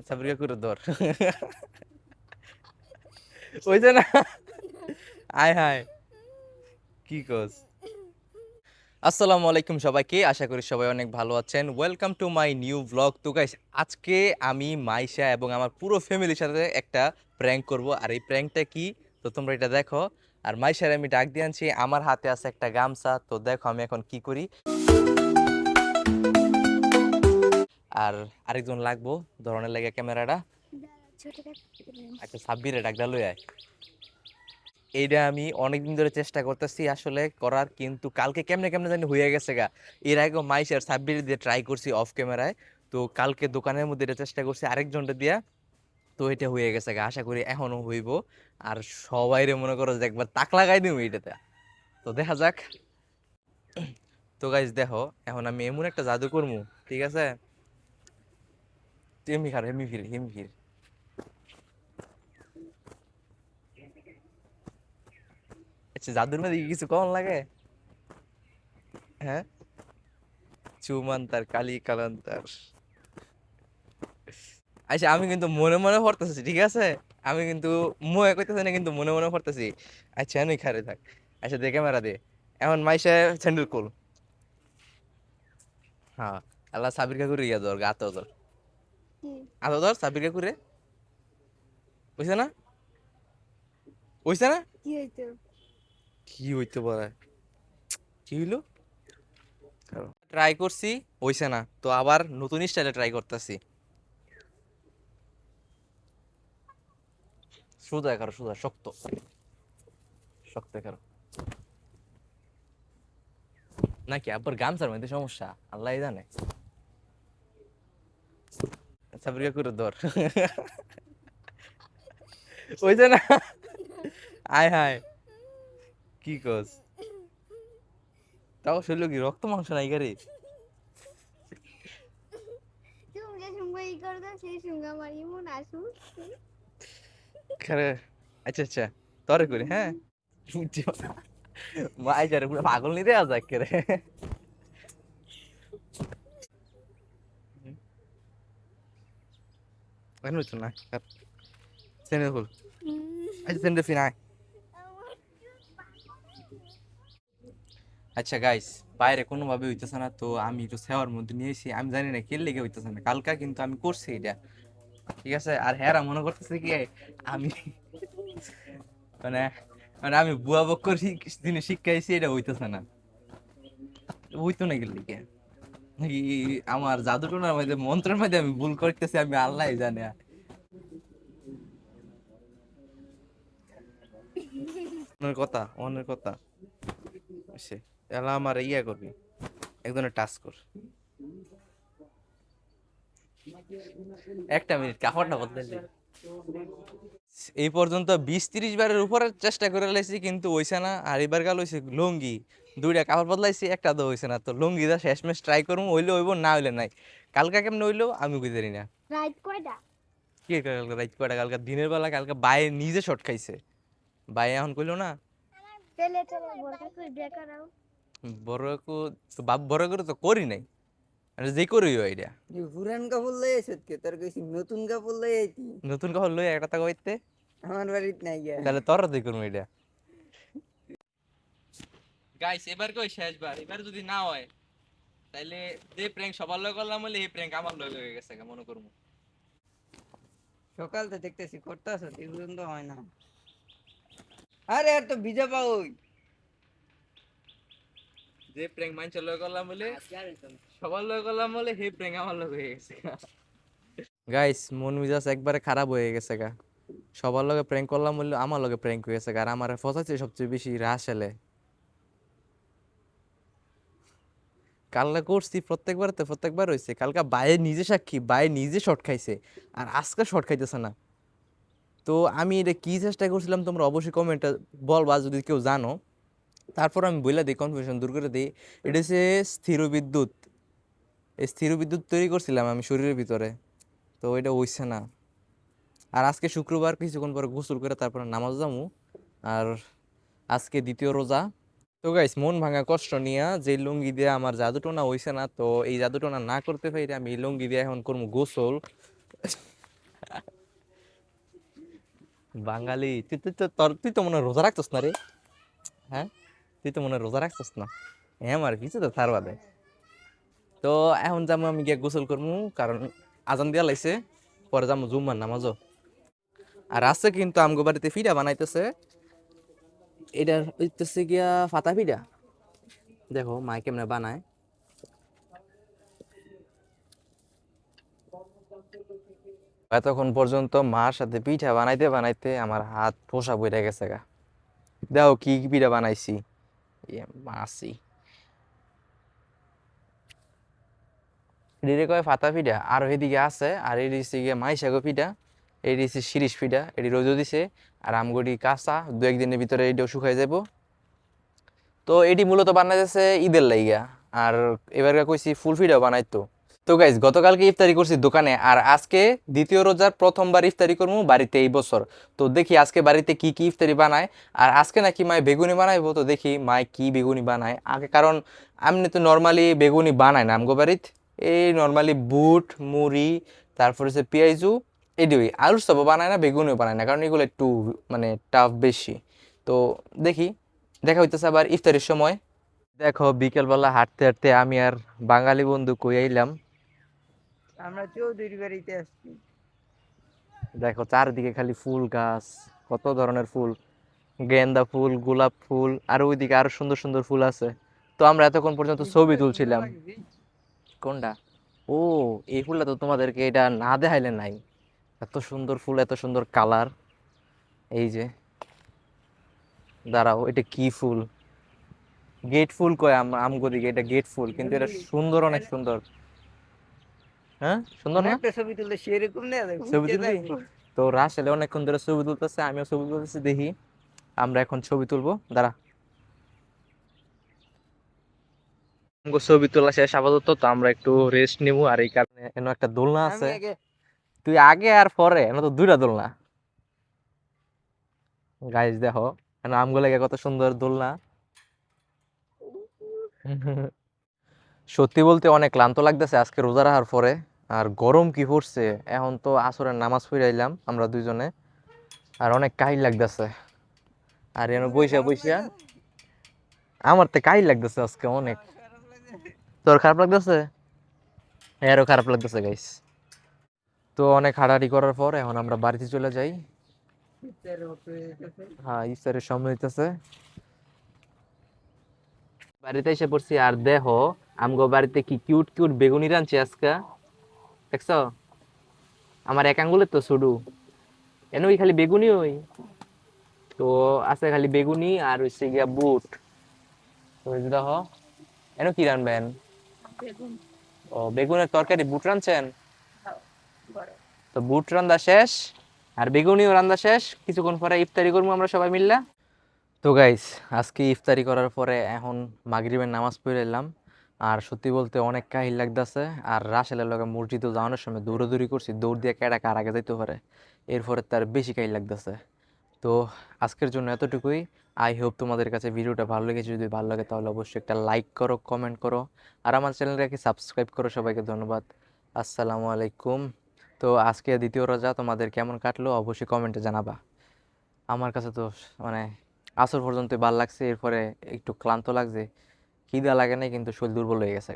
সাবরিকা করে ধর ওইটা না। আয় হায়, কি কস? আসসালামু আলাইকুম সবাইকে, আশা করি সবাই অনেক ভালো আছেন। Welcome to my new blog. তো গাইস, আজকে আমি মাইশা এবং আমার পুরো ফ্যামিলির সাথে একটা প্র্যাঙ্ক করব। আর এই প্র্যাঙ্কটা কি, তো তোমরা এটা দেখো। আর মাইশার আমি ডাক দিয়ে আনছি, আমার হাতে আছে একটা গামছা। তো দেখো আমি এখন কি করি। আর আরেকজন লাগবো ধরনের লাগে ক্যামেরাটা। একটা সাব্বিরে ডাক দা লই আয়। এইটা আমি অনেকদিন ধরে চেষ্টা করতেছি আসলে করার, কিন্তু কালকে কেমনে কেমনে জানি হয়ে গেছে গা। এর আগে মাইশার সাব্বির দিয়ে ট্রাই করছি অফ ক্যামেরায়। তো কালকে দোকানের মধ্যে এটা চেষ্টা করছি আরেকজনটা দিয়া। তো এটা হয়ে গেছে গা, আশা করি এখনো হইব। আর সবাইরে মনে করো যে একবার তাক লাগাই দিব এইটাতে। তো দেখা যাক। তো গাইজ দেখো, এখন আমি এমন একটা জাদু করবো, ঠিক আছে? তুই এমনি খার, এমনি ফির, এমনি ফির। আচ্ছা, জাদুর মধ্যে কি কিছু কম লাগে? হ্যাঁ, চুমান্তার কালী কালান্তার। আচ্ছা, আমি কিন্তু মনে মনে পড়তেছি, ঠিক আছে? আমি কিন্তু মুয়ে কইতেছি না, কিন্তু মনে মনে পড়তেছি। আচ্ছা, আমি খারে থাক। আচ্ছা, দে ক্যামেরা দে। এখন মাইসে স্যান্ডেল খুল। হ্যাঁ, আল্লাহ সাবির কাকুরে ইয়া ধর, গাতো ধর। আতো ধর সাবির কাকুরে। বুঝছে না? বুঝছে না? কি হইতে পারে? কি হইলো? ট্রাই করছি, হইছে না, তো আবার নতুন স্টাইলে ট্রাই করতেছি। সোজা করো, সোজা, শক্ত শক্ত করো। নাকি আবার গামছার মধ্যে সমস্যা, আল্লাহ জানে। সাবির কাকুরে ধর হইছে না? আয় হায়, কি কস? তাও শরীর কি রক্ত মাংস নাই গাড়ি? খারে। আচ্ছা আচ্ছা, তরে করি, হ্যাঁ। মাই যারে পুরো পাগল নিতে আজ একেবারে। এখন হইতো না, সেন্ডেল খুল। আচ্ছা, সেন্ডেল ফিন আয়। আচ্ছা গাইস, বাইরে কোনোভাবে হইতেছে না, তো আমি একটু সেওয়ার মধ্যে নিয়েছি। আমি জানি না কে লেগে হইতেছে না, কালকা কিন্তু আমি করছি এটা, ঠিক আছে? আর হ্যাঁ, মনে করতেছে কি আমি মানে মানে আমি বুয়া বক্কর জিনিস শিখাইছি, এটা হইতেছে না। হইতো না গেলে কে নাকি আমার জাদুটোনার মধ্যে, মন্ত্রের মধ্যে আমি ভুল করতেছি, আমি আল্লাহ জানে। অনের কথা, অনের কথা সে এলা আমার ইয়া করবি, একজনের টাচ কর। একটা মিনিট, কাপড়টা বদলাইলে। এই পর্যন্ত 20-30 বারের উপরে চেষ্টা করে লাইছি, কিন্তু হইছে না। আর এবার গেল হইছে লুঙ্গি, দুইটা কাপড় বদলাইছি, একটা তো হইছে না। তো লুঙ্গিটা শেষমেশ ট্রাই করবো, হইলে হইব, না হইলে নাই। কালকা কেমনে হইলো আমি বুঝারি না। রাইত কয়টা? কি কালকে রাত কয়টা? কালকে দিনের বেলা, কালকে বাইরে নিজে শট খাইছে। ভাই এখন কইলো না। পেলে চলো বলতে কই বেকার আও। বড় কো, তো বাপ বড় করে তো করি নাই, মানে যে করিও আইডিয়া। পুরান কাপড় লই আইছত কে? তোর কইছি নতুন কাপড় লই আইতি। নতুন কাপড় লই একটা টাকা হইতে, আমার বাড়িত নাই গিয়া। তাহলে তোর দিয়ে করবো এটা। গাইস, এবার কই শেষবার, এবার যদি না হয় তাইলে যে প্র্যাঙ্ক সবার লগে করলাম বলে এই প্র্যাঙ্ক আমার লগে হয়ে গেছে মনে করবো। সকাল তো দেখতেছি করতাছ, এই পর্যন্ত হয় না। আরে আর তো ভিজা পা ওই। যে প্র্যাঙ্ক মাইনছের লগে করলাম বলে, সবার লগে করলাম বলে, সেই প্র্যাঙ্ক আমার লগে হয়ে গেছে। গাইস, মন মেজাজ একবারে খারাপ হয়ে গেছে গা। সবার লগে প্র্যাঙ্ক করলাম বলে আমার লগে প্র্যাঙ্ক হয়ে গেছে গা। আর আমার ফসাইছে সবচেয়ে বেশি রাসেলে। কালকে করছি প্রত্যেকবার হয়েছে। কালকে বাইরে নিজে সাক্ষী, বাইরে নিজে শর্ট খাইছে, আর আজকে শর্ট খাইতেছে না। তো আমি এটা কি চেষ্টা করছিলাম তোমরা অবশ্যই কমেন্টে বলবা যদি কেউ জানো। তারপর আমি বইলা দিই, কনফিউশন দূর করে দিই। এটা হচ্ছে স্থির বিদ্যুৎ। এই স্থির বিদ্যুৎ তৈরি করছিলাম আমি শরীরের ভিতরে, তো এটা হইছে না। আর আজকে শুক্রবার, কিছুক্ষণ পরে গোসল করে তারপরে নামাজ যামু। আর আজকে দ্বিতীয় রোজা। তো গাইস, মন ভাঙা কষ্ট নিয়া যে লুঙ্গি দিয়ে আমার জাদুটোনা হইছে না, তো এই জাদুটোনা না করতে পারি আমি এই লুঙ্গি দিয়ে এখন করবো গোসল। বাঙালি তুই তো মনে হয় রোজা রাখছস না রে। হ্যাঁ, তুই তো মনে হয় রোজা রাখছস না। হ্যাঁ, আমার কিছু তো থার বাদে। তো এখন যাবো আমি গিয়ে গোসল করবো, কারণ আজান দিয়া লাইছে, পরে যাবো জুম্মার নামাজও। আর আছে কিন্তু আমগো বাড়িতে ফিডা বানাইতেছে, এটা হইতেছে গিয়া ফাতা ফিডা। দেখো মা কেমনে বানায়। এতক্ষণ পর্যন্ত মার সাথে পিঠা বানাইতে বানাইতে আমার হাত ঠোসা বইরা গেছে গা। দেখো কি কি পিঠা বানাইছি। মাসি এদিকে কয় ফাতা পিঠা, আর এদিকে আছে, আর এটি হচ্ছে গিয়ে মাইশাগো পিঠা, এটি হচ্ছে শিরিষ পিঠা, এটি রোদও দিছে। আর আমগড়ি কাঁচা, দু একদিনের ভিতরে এটাও শুকাই যাব। তো এটি মূলত বানাইতেছে ঈদের লাইগা। আর এবার কইছি ফুল পিঠাও বানাইতো। তো গাইজ গতকালকে ইফতারি করছি দোকানে, আর আজকে দ্বিতীয় রোজার প্রথমবার ইফতারি করবো বাড়িতে এই বছর। তো দেখি আজকে বাড়িতে কি কি ইফতারি বানায়। আর আজকে নাকি মায় বেগুনি বানাইবো, তো দেখি মায় কি বেগুনি বানায় আগে, কারণ আমি তো নর্মালি বেগুনি বানাই না আমগো বাড়িতে। এই নর্মালি বুট মুড়ি, তারপর হচ্ছে পেঁয়াজু, এডিওই আলুর চপও বানায় না, বেগুনিও বানায় না, কারণ এগুলো একটু মানে টাফ বেশি। তো দেখি, দেখা হইতেছে আবার ইফতারির সময়। দেখো বিকেলবেলা হাঁটতে হাঁটতে আমি আর বাঙালি বন্ধু কই আইলাম। আমরা চৌধুরী বাড়িতে আসছি। দেখো চারদিকে খালি ফুল গাছ, কত ধরনের ফুল, গেন্দা ফুল, গোলাপ ফুল, আর ওইদিকে আরো সুন্দর সুন্দর ফুল আছে। তো আমরা এতক্ষণ পর্যন্ত এই ছবি ফুলটা সুন্দর তুলছিলাম। লাগছে। কোনটা? ও, এই ফুলটা তো তোমাদেরকে এটা না দেখাইলে নাই। এত সুন্দর ফুল, এত সুন্দর কালার। এই যে, দাঁড়াও, এটা কি ফুল? গেট ফুল কয় আমগো দিকে এটা গেট ফুল, কিন্তু এটা সুন্দর, অনেক সুন্দর। হ্যাঁ, সুন্দর আমরা না? একটা ছবি তুললে সেরকম না ছবি তুলবি? তো রাসেলে অনেকক্ষণ ধরে ছবি তুলতেছে, আমিও ছবি তুলতেছি, দেখি আমরা এখন ছবি তুলবো, দাঁড়া। আমগো ছবি তোলা শেষ আপাতত, তো আমরা একটু রেস্ট নিবো। আর এই কারণে এখানে একটা দোলনা আমি আছে। আগে তুই আগে আর পরে, এখানে তো দুইটা দোলনা। গাইস দেখো, এখানে আমগো লেগে কত সুন্দর দোলনা। সত্যি বলতে অনেক ক্লান্ত লাগতেছে আজকে রোজা রাখার পরে। আর গরম কি পড়ছে, এখন তো আসরের নামাজ পড়ে আইলাম আমরা দুইজনে, আর অনেক কাহিল লাগতেছে। আর এখানে তোদের বইসা খারাপ বইসা লাগছে? আমার তো কাহিল লাগতেছে আজকে অনেক। আমার খারাপ লাগছে। তোর খারাপ লাগতেছে? এরও খারাপ লাগতেছে গাইস। তো অনেক হাঁটাহাঁটি করার পর এখন আমরা বাড়িতে চলে যাই। ইফতার হতে যেতেছে। হ্যাঁ, ইফতারের সময় হইতেছে। বাড়িতে এসে পড়ছি, আর দেখো আমগো বাড়িতে কি কিউট কিউট বেগুনি রাঁধছে আজকে, দেখছো? আমার এক আঙ্গুলের তো শুধু, এন ওই খালি বেগুনি ওই। তো আছে খালি বেগুনি আর হচ্ছে গিয়া বুট। তো এই যে দেখো, এন কি রানবেন? বেগুন ও, বেগুনের তরকারি, বুট রাঁধছেন? খাও, বড়। তো বুট রান্দা শেষ, আর বেগুনিও রান্দা শেষ, কিছুক্ষণ পরে ইফতারি করবো আমরা সবাই মিললা। তো গাইস, আজকে ইফতারি করার পরে এখন মাগরিবের নামাজ পড়ে এলাম। আর সত্যি বলতে অনেক কাহিল লাগতেছে। আর রাসেলের লগে মসজিদে যাওয়ানোর সময় দৌড়াদৌড়ি করছি, দৌড় দিয়ে কেডা কার আগে যাইতে পারে, এরপরে তার বেশি কাহিল লাগতেছে। তো আজকের জন্য এতটুকুই। আই হোপ তোমাদের কাছে ভিডিওটা ভালো লেগেছে, যদি ভালো লাগে তাহলে অবশ্যই একটা লাইক করো, কমেন্ট করো, আর আমার চ্যানেলটাকে সাবস্ক্রাইব করো। সবাইকে ধন্যবাদ। আসসালামু আলাইকুম। তো আজকে দ্বিতীয় রোজা তোমাদের কেমন কাটলো অবশ্যই কমেন্টে জানাবা। আমার কাছে তো মানে আসর পর্যন্ত ভালো লাগছে, এরপরে একটু ক্লান্ত লাগছে, খিদা লাগে নাই, কিন্তু শরীর দুর্বল হয়ে গেছে।